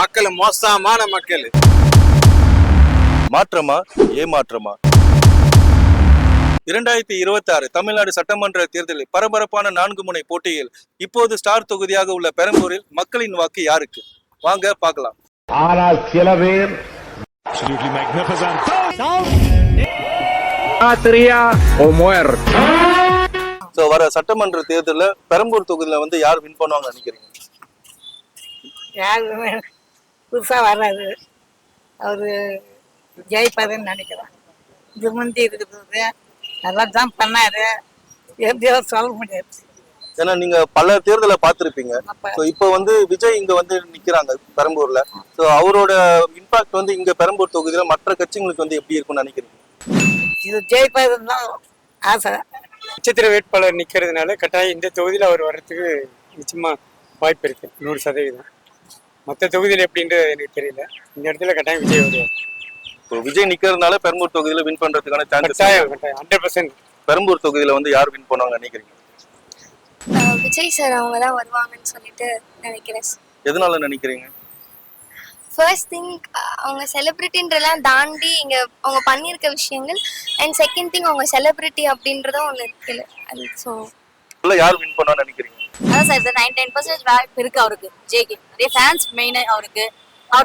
மக்கள் மோசமான மக்கள். மாற்றமா ஏமாற்றமா? 2026 தமிழ்நாடு சட்டமன்ற தேர்தலில் பரபரப்பான 4 முனை போட்டியில் இப்போது ஸ்டார் தொகுதியாக உள்ள பெரம்பூரில் மக்களின் வாக்கு யாருக்கு? வாங்க பார்க்கலாம். ஆனால் சில பேர் வர சட்டமன்ற தேர்தலில் பெரம்பூர் தொகுதியில வந்து யார் வின் பண்ணுவாங்க நினைக்கிறீங்க? யாருமே புதுசா வர்றாரு, அவரு ஜெயிப்பாருன்னு நினைக்கிறேன். இது முந்தி இருக்கிறது நல்லா தான் பண்ணாரு, எப்படியோ சொல்ல முடியாது. ஏன்னா நீங்க பல தேர்தலை பார்த்திருப்பீங்க. இப்போ வந்து விஜய் இங்க வந்து நிக்கிறாங்க பெரம்பூர்ல. ஸோ அவரோட இம்பாக்ட் வந்து இங்க பெரம்பூர் தொகுதியில மற்ற கட்சிங்களுக்கு வந்து எப்படி இருக்கும்னு நினைக்கிறீங்க? இது ஜெயிப்பாருன்னு தான் ஆசை. நட்சத்திர வேட்பாளர் நிற்கிறதுனால கட்டாயம் இந்த தொகுதியில் அவர் வர்றதுக்கு நிச்சயமா வாய்ப்பு இருக்கு, 100%. மற்ற தொகுதியில் எப்படின்றது எனக்கு தெரியல. இந்த இடத்துல கட்டாயம் விஜய் வருவார். இப்போ விஜய் நிக்கிறதுனால பெரம்பூர் தொகுதியில வின் பண்றதுக்கான சான்சஸ் கட்டாயம் 100%. பெரம்பூர் தொகுதியில வந்து யார் வின் பண்ணுவாங்க நினைக்கிறீங்க? விஜய் சார் அவங்க தான் வருவாங்கன்னு சொல்லிட்டு நினைக்கிறேன். எதனால நினைக்கிறீங்க? ஃபர்ஸ்ட் திங் அவங்க செலிபிரிட்டின்றலாம் தாண்டி இங்கே அவங்க பண்ணியிருக்க விஷயங்கள், அண்ட் செகண்ட் திங் அவங்க செலிபிரிட்டி அப்படின்றதும் ஒன்று இருக்குல்ல, அது. ஸோ யார் வின் பண்ணுவான்னு நினைக்கிறீங்க? அதான் சார், இது 99% வாய்ப்பு இருக்கு அவருக்கு. ஜேகே நிறைய ஃபேன்ஸ் மெயினாக அவருக்கு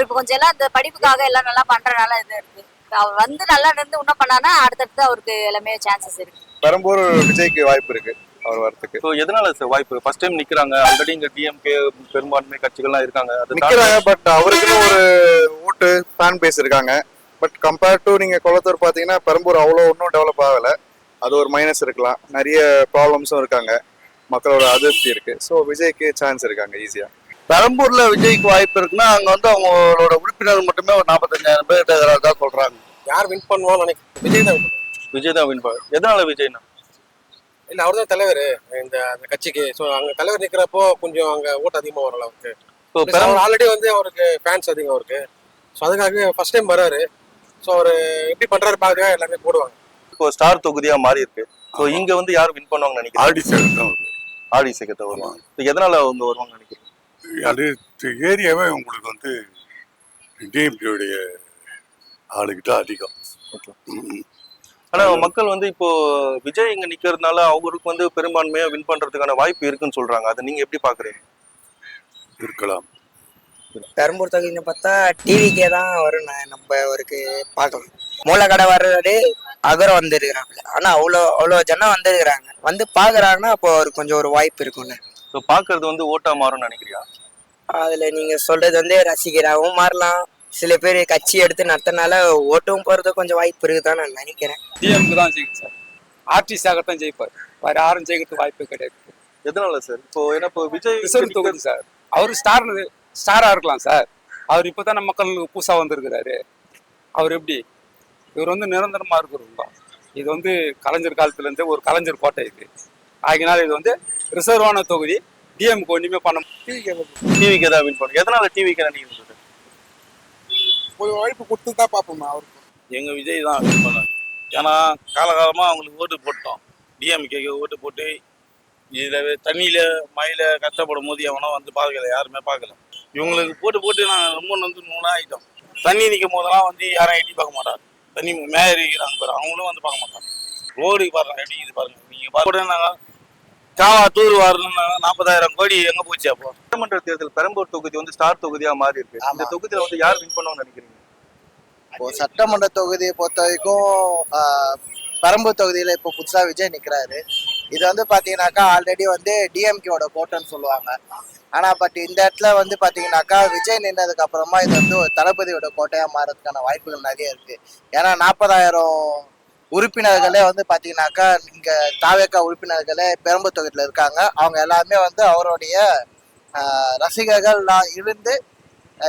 இப்போ கொஞ்சம் எல்லாம் இந்த படிப்புக்காக எல்லாம் நல்லா பண்றதுனால இது இருக்கு. அவர் வந்து நல்லா இருந்து இன்னும் பண்ணானா அடுத்தடுத்து அவருக்கு எல்லாமே சான்சஸ் இருக்கு. பெரம்பூர் விஜய்க்கு வாய்ப்பு இருக்கு அவர் வரதுக்கு. ஸோ எதனால சார் வாய்ப்பு? ஃபர்ஸ்ட் டைம் நிக்கிறாங்க, ஆல்ரெடி இங்க டிஎம்கே பெரும்பான்மை கட்சிகள்லாம் இருக்காங்க, அது நிக்கிறாங்க. பட் அவருக்குன்னு ஒரு ஓட்டு ஃபேன் பேஸ் இருக்காங்க. பட் கம்பேர்ட் டு நீங்க கொளத்தூர் பாத்தீங்கன்னா பெரம்பூர் அவ்வளோ இன்னும் டெவலப் ஆகல. அது ஒரு மைனஸ் இருக்கலாம். நிறைய ப்ராப்ளம்ஸும் இருக்காங்க, மக்களோட அதிருப்தி இருக்கு. ஸோ விஜய்க்கு சான்ஸ் இருக்காங்க ஈஸியா. பெரம்பூர்ல விஜய்க்கு வாய்ப்பு இருக்குன்னா அங்க வந்து அவங்களோட உறுப்பினர் மட்டுமே ஒரு 45,000 பேர் தான் சொல்றாங்க. யார் வின் பண்ணுவான்னு நினைக்கிறேன்? விஜய் தான். விஜய் தான் வின் பண்ணுவார். எதனால விஜய்னா? இல்லை, அவர் தான் தலைவர் இந்த கட்சிக்கு. ஸோ அங்கே தலைவர் நிற்கிறப்போ கொஞ்சம் அங்கே ஓட்டு அதிகமாக வரும் அவருக்கு. அவர் ஆல்ரெடி வந்து அவருக்கு ஃபேன்ஸ் அதிகம் அவருக்கு. ஸோ அதுக்காக ஃபர்ஸ்ட் டைம் வர்றாரு. ஸோ அவர் எப்படி பண்ணுறாரு பார்க்க எல்லாமே போடுவாங்க. இப்போ ஸ்டார் தொகுதியாக மாறி இருக்கு. ஸோ இங்கே வந்து யார் வின் பண்ணுவாங்கன்னு நினைக்கிறேன்? ஆடி சேகர் தான் வருவாங்க. இதனால வந்து வருவாங்க நினைக்கிறேன். அது ஏரியாவே உங்களுக்கு வந்து டிஎம்கேடைய ஆளுகிட்ட அதிகம். ஆனா மக்கள் வந்து இப்போ விஜய் இங்க நிக்கிறதுனால அவருக்கு வந்து பெரும்பான்மையா வின் பண்றதுக்கான வாய்ப்பு இருக்குன்னு சொல்றாங்க. அதை நீங்க எப்படி பாக்குறீங்க? இருக்கலாம். பெரம்பூர் தொகுதின்னு பார்த்தா டிவிக்கே தான் வரும். நம்ம அவருக்கு பார்க்கலாம். மூலக்கடை வர்றாரு, அகரம் வந்துருக்கிறாங்க. ஆனா அவ்வளோ ஜனம் வந்துருக்கிறாங்க. வந்து பாக்குறாங்கன்னா அப்போ அவருக்கு கொஞ்சம் ஒரு வாய்ப்பு இருக்கும்ல. ஸோ பாக்குறது வந்து ஓட்டா மாறும்னு நினைக்கிறியா? அதுல நீங்க சொல்றது வந்து ரசிகராகவும் மாறலாம். சில பேர் கட்சி எடுத்து நடத்தினால ஓட்டும் போறது கொஞ்சம் வாய்ப்பு இருக்குதான் நான் நினைக்கிறேன். டிஎம்க்கு தான் ஜெயிக்கும் சார். ஆர்டிஸ்ட் ஆகத்தான் ஜெயிப்பார், வேற யாரும் ஜெயிக்கிறதுக்கு வாய்ப்பு கிடையாது. எதனால சார்? இப்போ ஏன்னா இப்போ விஜய் ரிசர்வ் தொகுதி சார், அவரு ஸ்டாரா இருக்கலாம் சார். அவர் இப்போதான் நம்ம மக்களுக்கு புதுசா வந்திருக்கிறாரு. அவர் எப்படி, இவர் வந்து நிரந்தரமா இருக்கிறது. இது வந்து கலைஞர் காலத்துல இருந்து ஒரு கலைஞர் கோட்டை இது. ஆகினால இது வந்து ரிசர்வான தொகுதி. டிஎம்க்கு ஒன்றுமே பண்ண டிவிக்கு தான் வின் பண்ணும். எதனால டிவிக்கு நினைக்கிறீங்க? ஒரு வாய்ப்பு கொடுத்து தான் பார்ப்போம் அவருக்கு. எங்க விஜய் தான் வின் பண்ணாரு. ஏன்னா காலகாலமா அவங்களுக்கு ஓட்டு போட்டோம். டிஎம்கேக்கு ஓட்டு போட்டு இதில் தண்ணியில மழையில கஷ்டப்படும் போது எவனோ வந்து பார்க்கல, யாருமே பார்க்கல. இவங்களுக்கு போட்டு நாங்கள் ரொம்ப வந்து நூலாக ஆகிட்டோம். தண்ணி நிற்கும் போதெல்லாம் வந்து யாரும் எட்டி பார்க்க மாட்டாங்க. தண்ணி மேலே இருக்கிறாங்க பாரு, அவங்களும் வந்து பார்க்க மாட்டாங்க. ரோடுக்கு பாருங்க எப்படி இது பாருங்க. நீங்க பார்க்க காவா தூர் வரணும்னா 40,000 கோடி எங்க போச்சு? அப்போ சட்டமன்ற தேர்தல் பெரம்பூர் தொகுதி வந்து ஸ்டார் தொகுதியா மாறி இருக்கு. இந்த தொகுதியில வந்து யார் வின் பண்ணுவாங்கன்னு நினைக்கிறீங்க? இப்போ சட்டமன்ற தொகுதியை பொறுத்த வரைக்கும் பெரம்பூர் தொகுதியில இப்போ புதுசா விஜய் நிக்கிறாரு. இது வந்து பாத்தீங்கன்னாக்கா ஆல்ரெடி வந்து டிஎம்கேவோட கோட்டைன்னு சொல்லுவாங்க. ஆனா பட் இந்த இடத்துல வந்து பாத்தீங்கன்னாக்கா விஜய் நின்றதுக்கு அப்புறமா இது வந்து ஒரு தளபதியோட கோட்டையா மாறதுக்கான வாய்ப்புகள் நிறைய இருக்கு. ஏன்னா 40,000 உறுப்பினர்களே வந்து பாத்தீங்கன்னாக்கா இங்க தாவேக்கா உறுப்பினர்களே பெரம்பூர் தொகுதியில இருக்காங்க. அவங்க எல்லாருமே வந்து அவருடைய ரசிகர்கள் இருந்து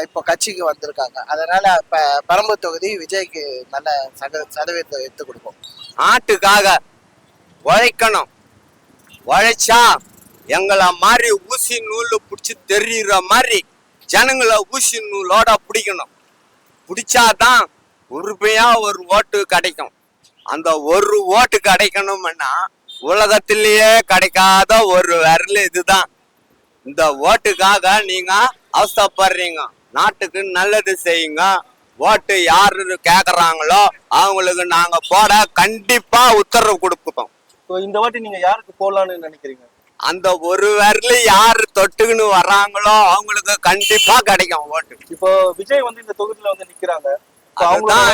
இப்போ கட்சிக்கு வந்திருக்காங்க. அதனால பெரம்பூர் தொகுதி விஜய்க்கு நல்ல சதவீதத்தை எடுத்து கொடுக்கும். நாட்டுக்காக உழைக்கணும். உழைச்சா எங்களை மாதிரி ஊசி நூல் பிடிச்சி தெரியுற மாதிரி ஜனங்களை ஊசி நூலோட பிடிக்கணும். பிடிச்சாதான் உறுதியா ஒரு ஓட்டு கிடைக்கும். அந்த ஒரு ஓட்டு கிடைக்கணும்னா உலகத்திலேயே கிடைக்காத ஒரு விரல் இதுதான். இந்த ஓட்டுக்காக நீங்க அவசரப்படுறீங்க. நாட்டுக்கு நல்லது செய்யுங்க. ஓட்டு யாரு கேக்குறாங்களோ அவங்களுக்கு நாங்க போட கண்டிப்பா உத்தரவு கொடுப்போம். இந்த வாட்டி நீங்க யாருக்கு போடலாம்னு நினைக்கிறீங்க? அந்த ஒரு வரல யாரு தொட்டுக்குன்னு வர்றாங்களோ அவங்களுக்கு கண்டிப்பா கிடைக்கும் ஓட்டு. இப்போ விஜய் வந்து இந்த தொகுதியில வந்து நிக்கிறாங்க. அதுதான்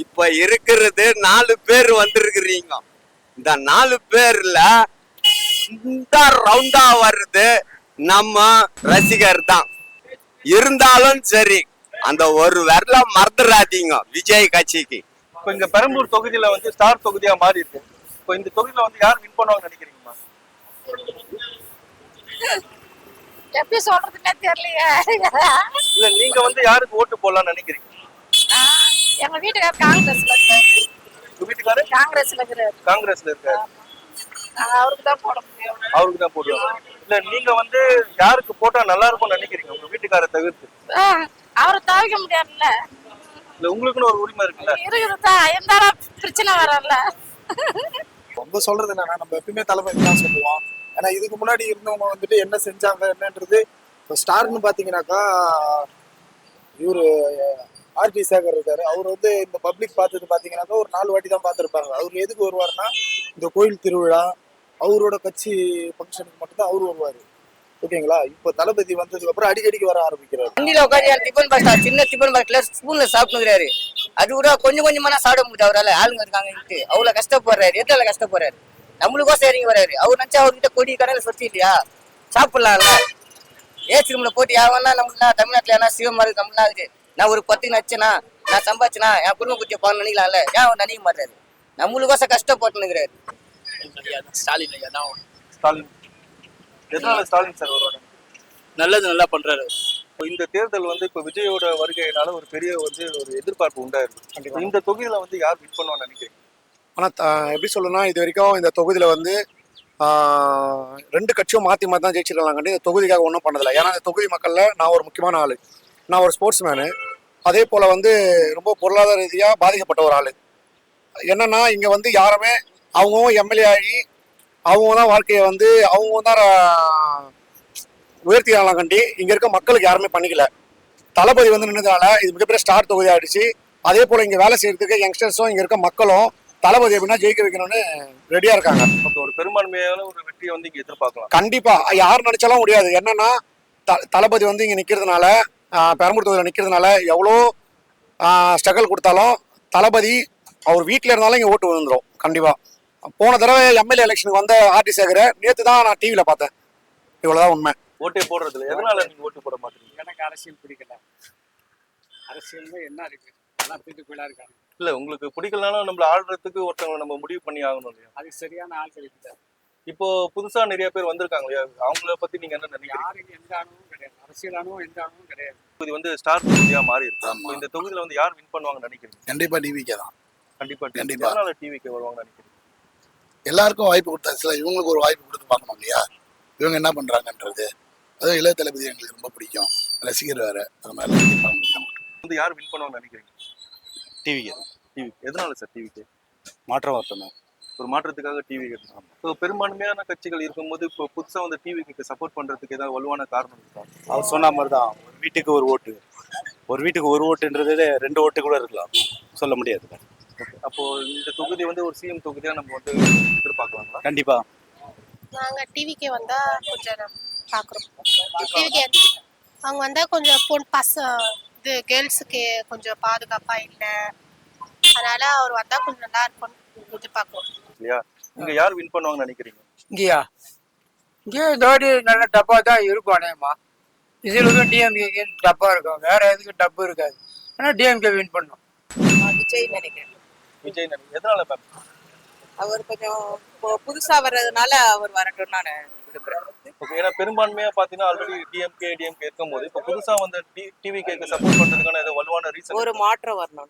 இப்ப இருக்கிறது 4 பேர் வந்திருக்கிறீங்க. இந்த 4 பேர்ல இந்த ரவுண்டா வருது நம்ம ரசிகர் தான். இருந்தாலும் சரி அந்த ஒரு வரல மறந்துடாதீங்க விஜய் கட்சிக்கு. இப்போ இங்க பெரம்பூர் தொகுதியில வந்து ஸ்டார் தொகுதியா மாறி இருக்கு. இப்போ இந்த தொகுதியில வந்து யார் வின் பண்ணுவாங்க நினைக்கிறீங்கம்மா? எப்படி சொல்றதுன்னே தெரியலையே. இல்ல நீங்க வந்து யாருக்கு ஓட்டு போடலாம்னு நினைக்கிறீங்க? எங்க வீட்டுக்காரர் காங்கிரஸ்ல இருக்காரு. உங்க வீட்டுக்காரர் காங்கிரஸ்ல இருக்கிறாரு. காங்கிரஸ்ல இருக்காரு. அவருக்கு தான் போட முடியும். அவருக்கு தான் போடுவாங்க. இல்ல நீங்க வந்து யாருக்கு போட்டா நல்லா இருக்கும்னு நினைக்கிறீங்க உங்க வீட்டுக்காரரை தவிர்த்து? அவரை தவிர்க்க முடியாதுல்ல. இல்ல உங்களுக்குன்னு ஒரு உரிமை இருக்குல்ல? இருக்குதுதான், இருந்தாலும் பிரச்சனை வரல. ரொம்ப சொல்றது என்னன்னா நம்ம எப்பயுமே தளபதி தான் சொல்லுவோம். ஏன்னா இதுக்கு முன்னாடி இருந்தவங்க வந்துட்டு என்ன செஞ்சாங்க என்னன்றது. இப்போ ஸ்டார்னு பாத்தீங்கன்னாக்கா இவரு ஆர்டி சேகர் இருக்காரு. அவர் வந்து இந்த பப்ளிக் பார்த்தது பாத்தீங்கன்னாக்கா ஒரு 4 வாட்டி தான் பார்த்துருப்பாங்க. அவர் எதுக்கு வருவாருன்னா இந்த கோயில் திருவிழா அவரோட கட்சி ஃபங்க்ஷனுக்கு மட்டும்தான் அவர் வருவாரு. ஓகேங்களா? இப்போ தளபதி வந்ததுக்கு அப்புறம் அடிக்கடிக்கு வர ஆரம்பிக்கிறாரு. வண்டியில உட்காந்து டிஃபன் பாக்ஸ் சின்ன டிஃபன் பாக்ஸ்ல ஸ்பூன்ல சாப்பிட்டுக்கிறாரு. அது கூட கொஞ்சம் கொஞ்சமா சாப்பிட முடியாது அவரால். ஆளுங்க இருக்காங்கன்ட்டு அவ்வளவு கஷ்டப்படுறாரு. எதால கஷ்டப்படுறாரு? நம்மளுக்கோ சரிங்க வராரு. அவர் நினைச்சா அவர்கிட்ட கொடி கடையில சொத்தி இல்லையா? சாப்பிடலாம்ல. ஏசி ரூம்ல போட்டு யாவன்னா நம்மளா தமிழ்நாட்டுல ஏன்னா சிவமா இருக்கு தமிழ்நாடு. நான் ஒரு 10 நச்சனா நான் சம்பாதிச்சனா என் குடும்ப குட்டியை பான்னு நினைக்கலாம்ல. ஏன் அவர் நினைக்க மாட்டாரு? நம்மளுக்கோசம் கஷ்டப்பட்டுனுங்கிறாரு. ஸ்டாலின் ஐயா தான். ஸ்டாலின் எதனால ஸ்டாலின் சார் வருவாங்க? நல்லது நல்லா பண்றாரு. இந்த தேர்தல் வந்து இப்போ விஜயோட வருகையினால ஒரு பெரிய வந்து ஒரு எதிர்பார்ப்பு உண்டாயிருக்கு. இந்த தொகுதியில வந்து யார் வின் பண்ணுவான்னு நினைக்கிறீங்க? ஆனா எப்படி சொல்லணும்னா இது வரைக்கும் இந்த தொகுதியில வந்து 2 கட்சியும் மாத்தி மாத்தி தான் ஜெயிச்சிருக்கலாம். இந்த தொகுதிக்காக ஒன்றும் பண்ணதில்லை. ஏன்னா இந்த தொகுதி மக்கள்ல நான் ஒரு முக்கியமான ஆளு. நான் ஒரு ஸ்போர்ட்ஸ் மேனு. அதே போல வந்து ரொம்ப பொருளாதார ரீதியா பாதிக்கப்பட்ட ஒரு ஆளு. என்னன்னா இங்க வந்து யாருமே அவங்களும் எம்எல்ஏ ஆகி அவங்க தான் வாழ்க்கையை வந்து அவங்க தான் உயர்த்திக்கலாம் கண்டி இங்க இருக்க மக்களுக்கு யாருமே பண்ணிக்கல. தளபதி வந்து நின்றதால இது மிகப்பெரிய ஸ்டார் தொகுதி ஆயிடுச்சு. அதே போல இங்க வேலை செய்யறதுக்கு யங்ஸ்டர்ஸும் இங்க இருக்க மக்களும் தளபதி எப்படின்னா ஜெயிக்க வைக்கணும்னு ரெடியா இருக்காங்க. ஒரு பெரும்பான்மையான ஒரு வெற்றியை வந்து இங்க எதிர்பார்க்கலாம். கண்டிப்பா யார் நினைச்சாலும் முடியாது. என்னன்னா தளபதி வந்து இங்க நிக்கிறதுனால பெரம்பூர் தொகுதியில நிக்கிறதுனால எவ்வளோ ஸ்ட்ரகிள் கொடுத்தாலும் தளபதி அவர் வீட்டுல இருந்தாலும் இங்க ஓட்டு வந்துடும் கண்டிப்பா. போன தடவை எம்எல்ஏ எலெக்ஷனுக்கு வந்த ஆர்டி சேகரை நேற்று தான் நான் டிவியில பார்த்தேன். இவ்வளவுதான் உண்மை. ஓட்டே போடுறதுல எதனால நீங்க ஓட்டு போட மாட்டீங்க? எனக்கு அரசியல் பிடிக்கல. அரசியல் என்ன இருக்கு? எல்லாம் தூக்கிப்போயிடா இருக்காங்க. இல்ல உங்களுக்கு பிடிக்கலனாலும் நம்மள ஆள்றதுக்கு ஒருத்தவங்க நம்ம முடிவு பண்ணி ஆகணும் இல்லையா? அது சரியான ஆட்கள் இல்லை. இப்போ புதுசா நிறைய பேர் வந்திருக்காங்க இல்லையா? அவங்கள பத்தி நீங்க என்ன நினைக்கிறீங்க? யாருக்கு எந்த அனுபவம் கிடையாது. அரசியல் அனுபவம் எந்த அனுபவம் கிடையாது. இது வந்து ஸ்டார் தொகுதியா மாறி இருக்கு. இந்த தொகுதியில வந்து யார் வின் பண்ணுவாங்கன்னு நினைக்கிறீங்க? கண்டிப்பா டிவிக்கே தான். கண்டிப்பா கண்டிப்பா. எதனால டிவிக்கு வருவாங்கன்னு நினைக்கிறீங்க? எல்லாருக்கும் வாய்ப்பு கொடுத்தாச்சுல, இவங்களுக்கு ஒரு வாய்ப்பு கொடுத்து பார்க்கணும் இல்லையா? இவங்க என்ன பண்றாங்கன்றது. அதுவும் இளைய தளபதி எங்களுக்கு ரொம்ப பிடிக்கும். ரசிகர் வேற. அதனால வந்து யார் வின் பண்ணுவாங்கன்னு நினைக்கிறீங்க? டிவிக்கு. டிவி எதனால சார் டிவிக்கு? மாற்றம் வரணும். ஒரு மாற்றத்துக்காக டிவி கேட்கணும். ஸோ பெரும்பான்மையான கட்சிகள் இருக்கும்போது இப்போ புதுசா வந்து டிவிக்கு சப்போர்ட் பண்றதுக்கு ஏதாவது வலுவான காரணம் இருக்கா? அவர் சொன்ன மாதிரி தான் ஒரு வீட்டுக்கு ஒரு ஓட்டு. ஒரு வீட்டுக்கு ஒரு ஓட்டுன்றது 2 ஓட்டு கூட இருக்கலாம். சொல்ல முடியாது. அப்போ இந்த தொகுதி வந்து ஒரு சிஎம் தொகுதியா நம்ம வந்து எதிர்பார்க்கலாங்களா? கண்டிப்பா. நாங்க டிவிக்கு வந்தா கொஞ்சம் பாக்குறோம். டிவிக்கு அவங்க வந்தா கொஞ்சம் இது கேர்ள்ஸுக்கு கொஞ்சம் பாதுகாப்பா இல்லை. அதனால அவர் வந்தா கொஞ்சம் நல்லா இருக்கும் எதிர்பார்க்கிறோம். இல்லையா? இங்க யார் வின் பண்ணுவாங்கன்னு நினைக்கிறீங்க? இங்கேயா? இங்கே தோடி நல்ல டப்பா தான் இருக்கும். அநேகமா இதில் வந்து டிஎம்கே டப்பா இருக்கும். வேற எதுக்கு டப்பு இருக்காது. ஆனால் டிஎம்கே வின் பண்ணும். விஜய் நினைக்கிறேன். விஜய் எதனால மேம்? அவர் கொஞ்சம் புதுசா வர்றதுனால அவர் வரட்டும் நான் விரும்புறேன். ஓகே. ஏன்னா பெரும்பான்மையா பாத்தீங்கன்னா ஆல்ரெடி டிஎம்கே இருக்கும்போது இப்போ புதுசா வந்து டிவிகேக்கு சப்போர்ட் பண்றதுக்கான ஏதோ வலுவான ரீசன் ஒரு மாற்றம் வரணும்.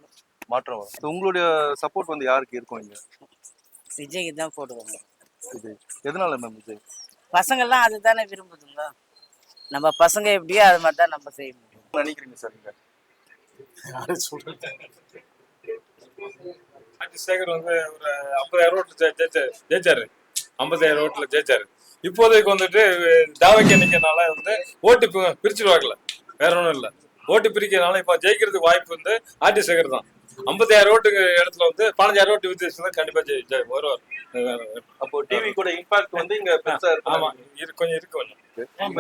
மாற்றம் வரும். உங்களுடைய சப்போர்ட் வந்து யாருக்கு இருக்கும் இங்க? விஜய்க்கு தான் போடுவாங்க. இது எதனால மேம் விஜய்? பசங்கள்லாம் அதுதானே விரும்புதுங்க. நம்ம பசங்க எப்படியோ அது மாதிரி தான் நம்ம செய்ய முடியும். நினைக்கிறீங்க சார் இங்க? சேகர் வந்து ஒரு 50,000 ஓட்டு ஜெயிச்சாரு. 50,000 ஓட்டுல ஜெயிச்சாரு. இப்போதைக்கு வந்துட்டு தாவைக்கு நிக்கிறதுனால வந்து ஓட்டு பிரிச்சுடுவாங்கல்ல. வேற ஒன்றும் இல்லை. ஓட்டு பிரிக்கிறதுனால இப்போ ஜெயிக்கிறதுக்கு வாய்ப்பு வந்து ஆர்டி சேகர் தான். 55,000 ஓட்டுக்கு இடத்துல வந்து 15,000 ஓட்டு வித்தியாசத்துல கண்டிப்பா வருவார். அப்போ டிவி கூட இம்பாக்ட் வந்து இங்க பெருசா இருக்கு. ஆமா, கொஞ்சம் இருக்கு கொஞ்சம்.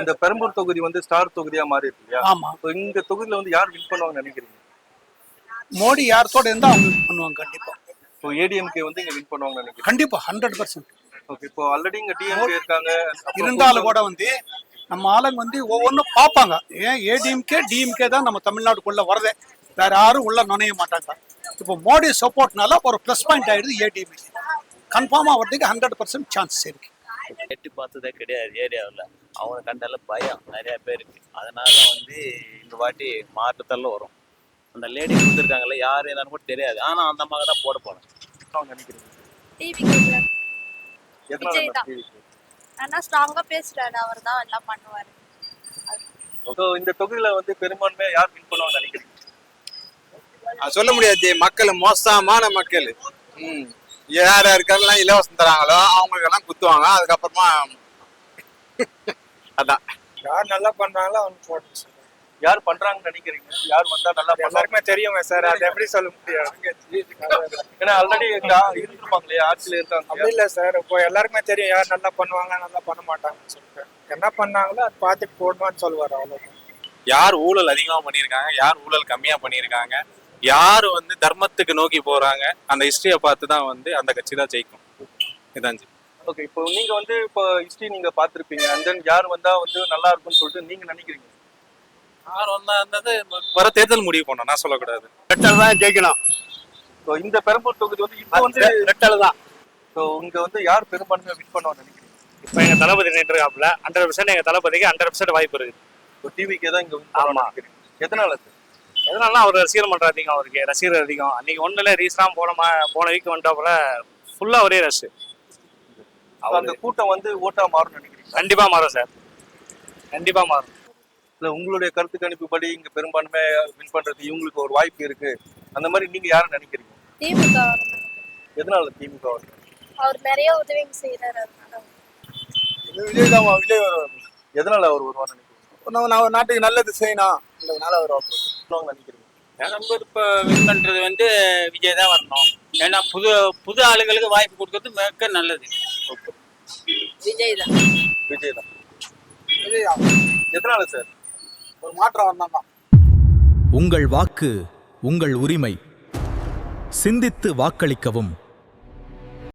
இந்த பெரம்பூர் தொகுதி வந்து ஸ்டார் தொகுதியா மாறி இருக்கு இல்லையா? ஆமா. இந்த தொகுதியில வந்து யார் வின் பண்ணுவாங்கன்னு நினைக்கிறீங்க? மோடி யார்த்தோட இருந்தா அவங்க win பண்ணுவாங்க கண்டிப்பா. இப்போ ஏடிஎம்கே வந்து இங்க வின் பண்ணுவாங்கன்னு நினைக்கிறீங்க? கண்டிப்பா 100%. ஓகே, இப்போ ஆல்ரெடி இங்க டிஎம்கே இருக்காங்க. இருந்தாலும் கூட வந்து நம்ம ஆளுங்க வந்து ஒவ்வொன்றும் பார்ப்பாங்க. ஏன் ஏடிஎம்கே டிஎம்கே தான் நம்ம தமிழ்நாட்டுக்குள்ள வரதே, வேற யாரும் உள்ள நுழைய மாட்டாங்க. இப்போ மோடி சப்போர்ட்னால ஒரு ப்ளஸ் பாயிண்ட் ஆயிடுது ஏடிஎம்கே. கன்ஃபார்மா வரதுக்கு 100% சான்ஸ் இருக்கு. எட்டி பார்த்ததே கிடையாது ஏரியாவில். அவங்க கண்டால பயம் நிறைய பேருக்கு. அதனால வந்து இந்த வாட்டி மாற்றத்தால வரும். அந்த லேடி கொடுத்துருக்காங்கல்ல, யார் என்னன்னு கூட தெரியாது. ஆனா அந்த அம்மாவை தான் போட போறேன் நினைக்கிறீங்க? விஜய் தான். ஆனா ஸ்ட்ராங்கா பேசுறாரு, அவர் தான் எல்லாம் பண்ணுவாரு. இந்த தொகுதியில வந்து பெரும்பான்மையா யார் வின் பண்ணுவாங்கன்னு நினைக்கிறீங்க? சொல்ல முடியாது. மக்கள் மோசமான மக்கள். யார் யாருக்கெல்லாம் இலவசம் தராங்களோ அவங்களுக்கு எல்லாம் குத்துவாங்க. அதுக்கப்புறமா அதான் யார் நல்லா பண்றாங்களோ அவங்க போட்டு சார். யார் பண்றாங்கன்னு நினைக்கிறீங்க? யார் வந்தா நல்லா எல்லாருக்குமே தெரியுங்க சார், அது எப்படி சொல்ல முடியாது. ஏன்னா ஆல்ரெடி இருந்திருப்பாங்க இல்லையா, ஆட்சியில இருக்காங்க. அப்படி இல்லை சார், இப்போ எல்லாருக்குமே தெரியும் யார் நல்லா பண்ணுவாங்க நல்லா பண்ண மாட்டாங்கன்னு சொல்லிட்டு. என்ன பண்ணாங்களோ அது பார்த்துட்டு போடணும்னு சொல்லுவார், அவ்வளோதான். யார் ஊழல் அதிகமா பண்ணியிருக்காங்க, யார் ஊழல் கம்மியா பண்ணியிருக்காங்க, யார் வந்து தர்மத்துக்கு நோக்கி போறாங்க, அந்த ஹிஸ்டரியை பார்த்து தான் வந்து அந்த கட்சி தான் ஜெயிக்கும். இதான். ஓகே, இப்போ நீங்க வந்து இப்போ ஹிஸ்டரி நீங்க பார்த்திருப்பீங்க. அண்ட் தென் யார் வந்தா வந்து நல்லா இருக்கும்னு சொல்லிட்டு நீங்க நினைக்கிறீங்க? யார் வந்தா இருந்தது வர தேர்தல் முடிவு பண்ணோம், நான் சொல்லக்கூடாது. ரெட்டல் தான் ஜெயிக்கணும். ஸோ இந்த பெரம்பூர் தொகுதி வந்து இப்போ வந்து ரெட்டல் தான். ஸோ இங்க வந்து யார் பெரும்பான்மையா வின் பண்ணுவான்னு நினைக்கிறீங்க? இப்போ எங்க தளபதி நின்றுக்காப்புல 100% எங்க தளபதிக்கு 100% வாய்ப்பு இருக்கு. இப்போ டிவிக்கே தான் இங்க வின் பண்ணுவான்னு நினைக்கிறீங்க. எதனால சார்? எதனால அவர் ரசிகர் மன்றம் அதிகம், அவருக்கு ரசிகர் அதிகம். அன்னைக்கு ஒண்ணுல ரீசனா போன வீக் வந்துட்டாப்புல ஃபுல்லா ஒரே ரஷ். அந்த கூட்டம் வந்து ஓட்டா மாறும்னு நினைக்கிறீங்க? கண்டிப்பா மாறும் சார், கண்டிப்பா மாறும். இல்ல உங்களுடைய கருத்து கணிப்புப்படி இங்க பெரும்பான்மை வின் பண்றது இவங்களுக்கு ஒரு வாய்ப்பு இருக்கு, அந்த மாதிரி நீங்க யாரை நினைக்கிறீங்க? திமுக. எதனால திமுக? அவர் நிறைய உதவி செய்யறாரு. விஜய் தான், விஜய் வருவார். எதனால அவர் வருவான்னு நினைக்கிறீங்க? நம்ம நாட்டுக்கு நல்லது செய்யணும், அதனால வருவார் நினைக்கிறீங்க? நம்ம இப்போ வின் பண்றது வந்து விஜய் தான் வரணும். ஏன்னா புது ஆளுகளுக்கு வாய்ப்பு கொடுக்கறது மிக நல்லது. விஜய் தான். விஜய் தான். விஜய் எதனால சார்? ஒரு மாற்றம் வந்தாங்க. உங்கள் வாக்கு உங்கள் உரிமை. சிந்தித்து வாக்களிக்கவும்.